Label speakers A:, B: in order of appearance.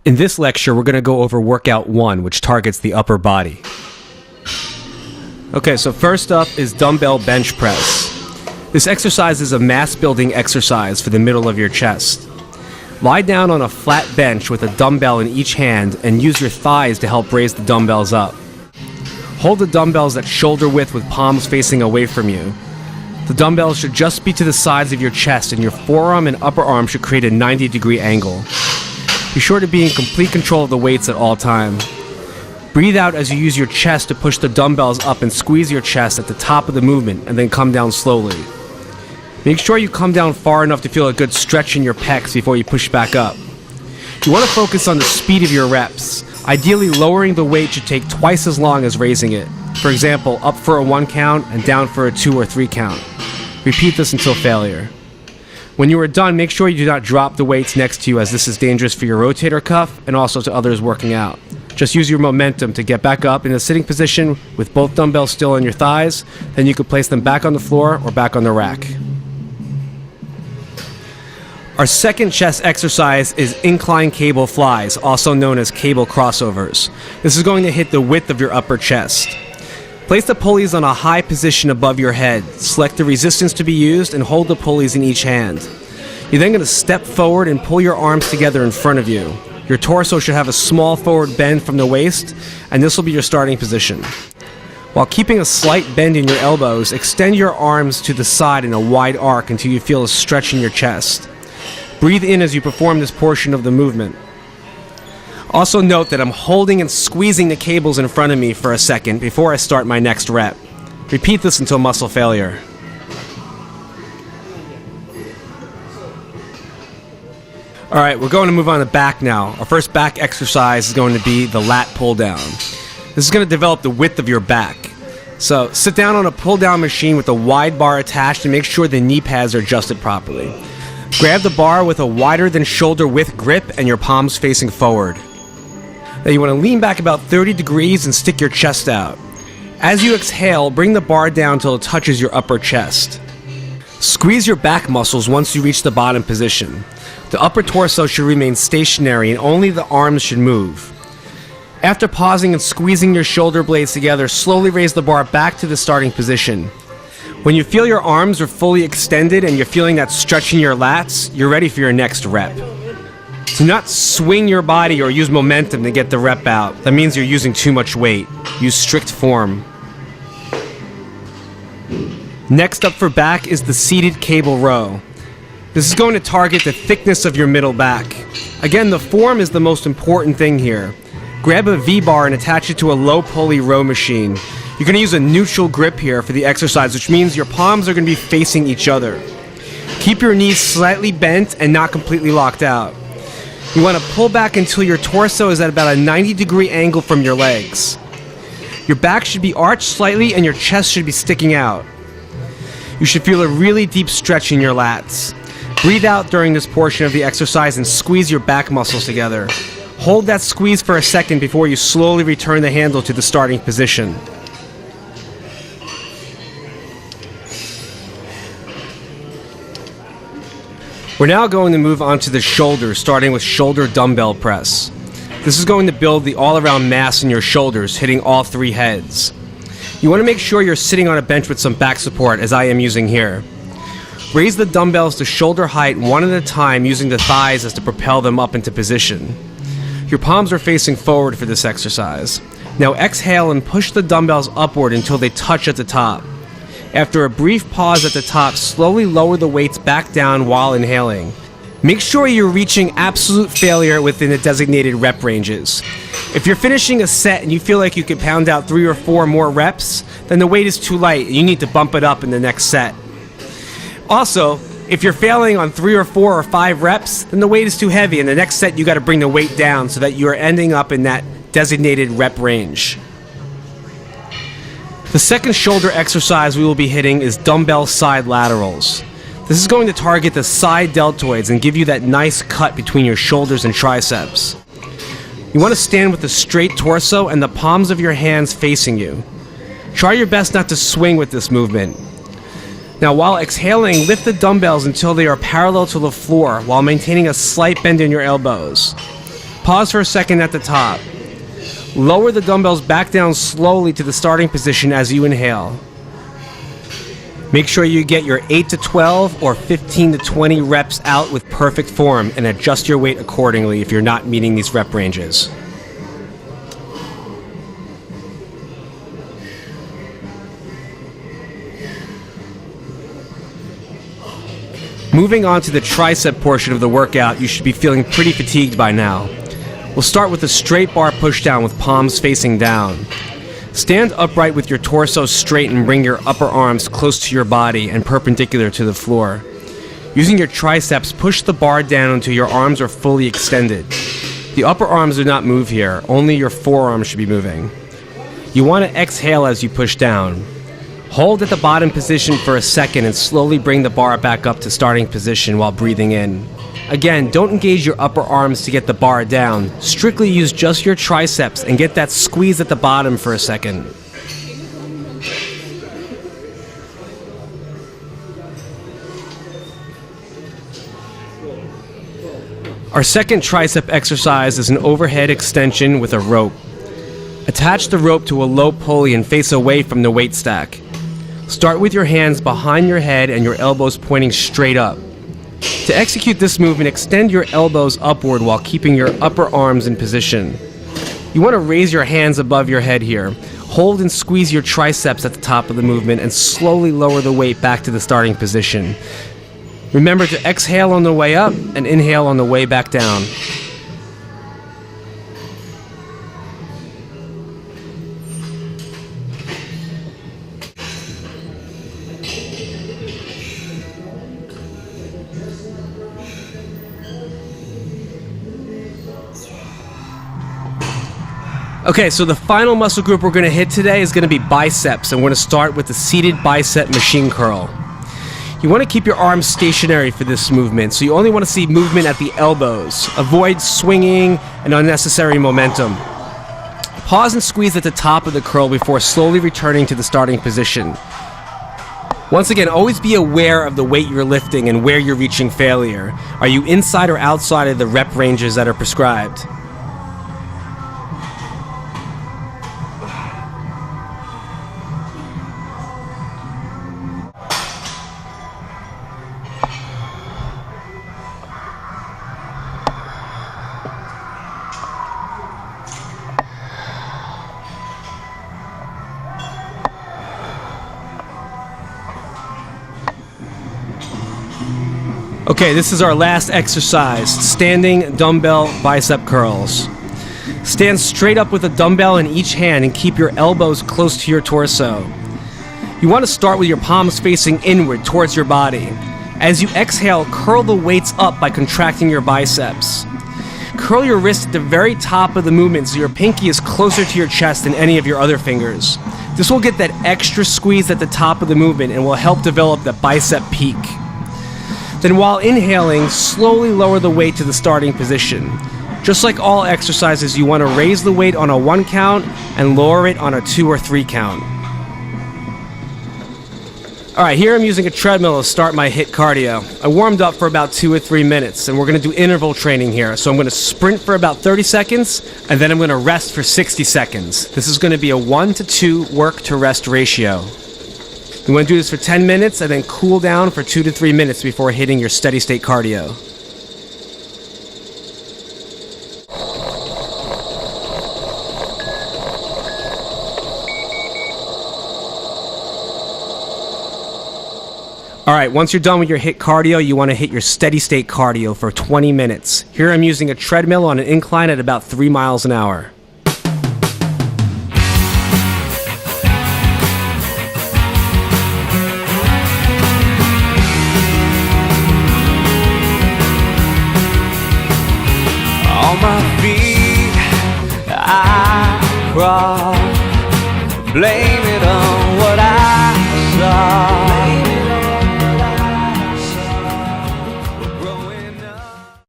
A: In this lecture, we're going to go over workout 1, which targets the upper body. Okay, so first up is dumbbell bench press. This exercise is a mass-building exercise for the middle of your chest. Lie down on a flat bench with a dumbbell in each hand and use your thighs to help raise the dumbbells up. Hold the dumbbells at shoulder width with palms facing away from you. The dumbbells should just be to the sides of your chest, and your forearm and upper arm should create a 90-degree angle. Be sure to be in complete control of the weights at all times. Breathe out as you use your chest to push the dumbbells up and squeeze your chest at the top of the movement, and then come down slowly. Make sure you come down far enough to feel a good stretch in your pecs before you push back up. You want to focus on the speed of your reps. Ideally, lowering the weight should take twice as long as raising it. For example, up for a 1 count and down for a 2 or 3 count. Repeat this until failure. When you are done, make sure you do not drop the weights next to you, as this is dangerous for your rotator cuff and also to others working out. Just use your momentum to get back up in a sitting position with both dumbbells still on your thighs. Then you can place them back on the floor or back on the rack. Our second chest exercise is incline cable flies, also known as cable crossovers. This is going to hit the width of your upper chest. Place the pulleys on a high position above your head. Select the resistance to be used and hold the pulleys in each hand. You're then going to step forward and pull your arms together in front of you. Your torso should have a small forward bend from the waist, and this will be your starting position. While keeping a slight bend in your elbows, extend your arms to the side in a wide arc until you feel a stretch in your chest. Breathe in as you perform this portion of the movement. Also note that I'm holding and squeezing the cables in front of me for a second before I start my next rep. Repeat this until muscle failure. Alright, we're going to move on to back now. Our first back exercise is going to be the lat pull down. This is going to develop the width of your back. So sit down on a pull down machine with a wide bar attached and make sure the knee pads are adjusted properly. Grab the bar with a wider than shoulder width grip and your palms facing forward. Now you want to lean back about 30 degrees and stick your chest out. As you exhale, bring the bar down until it touches your upper chest. Squeeze your back muscles once you reach the bottom position. The upper torso should remain stationary and only the arms should move. After pausing and squeezing your shoulder blades together, slowly raise the bar back to the starting position. When you feel your arms are fully extended and you're feeling that stretch in your lats, you're ready for your next rep. Do not swing your body or use momentum to get the rep out. That means you're using too much weight. Use strict form. Next up for back is the seated cable row. This is going to target the thickness of your middle back. Again, the form is the most important thing here. Grab a V-bar and attach it to a low pulley row machine. You're going to use a neutral grip here for the exercise, which means your palms are going to be facing each other. Keep your knees slightly bent and not completely locked out. You want to pull back until your torso is at about a 90-degree angle from your legs. Your back should be arched slightly and your chest should be sticking out. You should feel a really deep stretch in your lats. Breathe out during this portion of the exercise and squeeze your back muscles together. Hold that squeeze for a second before you slowly return the handle to the starting position. We're now going to move on to the shoulders, starting with shoulder dumbbell press. This is going to build the all-around mass in your shoulders, hitting all 3 heads. You want to make sure you're sitting on a bench with some back support, as I am using here. Raise the dumbbells to shoulder height one at a time, using the thighs as to propel them up into position. Your palms are facing forward for this exercise. Now exhale and push the dumbbells upward until they touch at the top. After a brief pause at the top, slowly lower the weights back down while inhaling. Make sure you're reaching absolute failure within the designated rep ranges. If you're finishing a set and you feel like you could pound out 3 or 4 more reps, then the weight is too light and you need to bump it up in the next set. Also, if you're failing on 3 or 4 or 5 reps, then the weight is too heavy and the next set you got to bring the weight down so that you're ending up in that designated rep range. The second shoulder exercise we will be hitting is dumbbell side laterals. This is going to target the side deltoids and give you that nice cut between your shoulders and triceps. You want to stand with a straight torso and the palms of your hands facing you. Try your best not to swing with this movement. Now while exhaling, lift the dumbbells until they are parallel to the floor while maintaining a slight bend in your elbows. Pause for a second at the top. Lower the dumbbells back down slowly to the starting position as you inhale. Make sure you get your 8 to 12 or 15 to 20 reps out with perfect form and adjust your weight accordingly if you're not meeting these rep ranges. Moving on to the tricep portion of the workout, you should be feeling pretty fatigued by now. We'll start with a straight bar pushdown with palms facing down. Stand upright with your torso straight and bring your upper arms close to your body and perpendicular to the floor. Using your triceps, push the bar down until your arms are fully extended. The upper arms do not move here, only your forearms should be moving. You want to exhale as you push down. Hold at the bottom position for a second and slowly bring the bar back up to starting position while breathing in. Again, don't engage your upper arms to get the bar down. Strictly use just your triceps and get that squeeze at the bottom for a second. Our second tricep exercise is an overhead extension with a rope. Attach the rope to a low pulley and face away from the weight stack. Start with your hands behind your head and your elbows pointing straight up. To execute this movement, extend your elbows upward while keeping your upper arms in position. You want to raise your hands above your head here. Hold and squeeze your triceps at the top of the movement and slowly lower the weight back to the starting position. Remember to exhale on the way up and inhale on the way back down. Okay, so the final muscle group we're going to hit today is going to be biceps, and we're going to start with the seated bicep machine curl. You want to keep your arms stationary for this movement, so you only want to see movement at the elbows. Avoid swinging and unnecessary momentum. Pause and squeeze at the top of the curl before slowly returning to the starting position. Once again, always be aware of the weight you're lifting and where you're reaching failure. Are you inside or outside of the rep ranges that are prescribed? Okay, this is our last exercise, standing dumbbell bicep curls. Stand straight up with a dumbbell in each hand and keep your elbows close to your torso. You want to start with your palms facing inward towards your body. As you exhale, curl the weights up by contracting your biceps. Curl your wrist at the very top of the movement so your pinky is closer to your chest than any of your other fingers. This will get that extra squeeze at the top of the movement and will help develop the bicep peak. Then while inhaling, slowly lower the weight to the starting position. Just like all exercises, you want to raise the weight on a 1 count and lower it on a 2 or 3 count. Alright, here I'm using a treadmill to start my HIIT cardio. I warmed up for about 2 or 3 minutes, and we're going to do interval training here. So I'm going to sprint for about 30 seconds, and then I'm going to rest for 60 seconds. This is going to be a 1 to 2 work to rest ratio. You want to do this for 10 minutes and then cool down for 2 to 3 minutes before hitting your steady state cardio. Alright, once you're done with your HIIT cardio, you want to hit your steady state cardio for 20 minutes. Here I'm using a treadmill on an incline at about 3 miles an hour.
B: On my feet I crawl, blame it on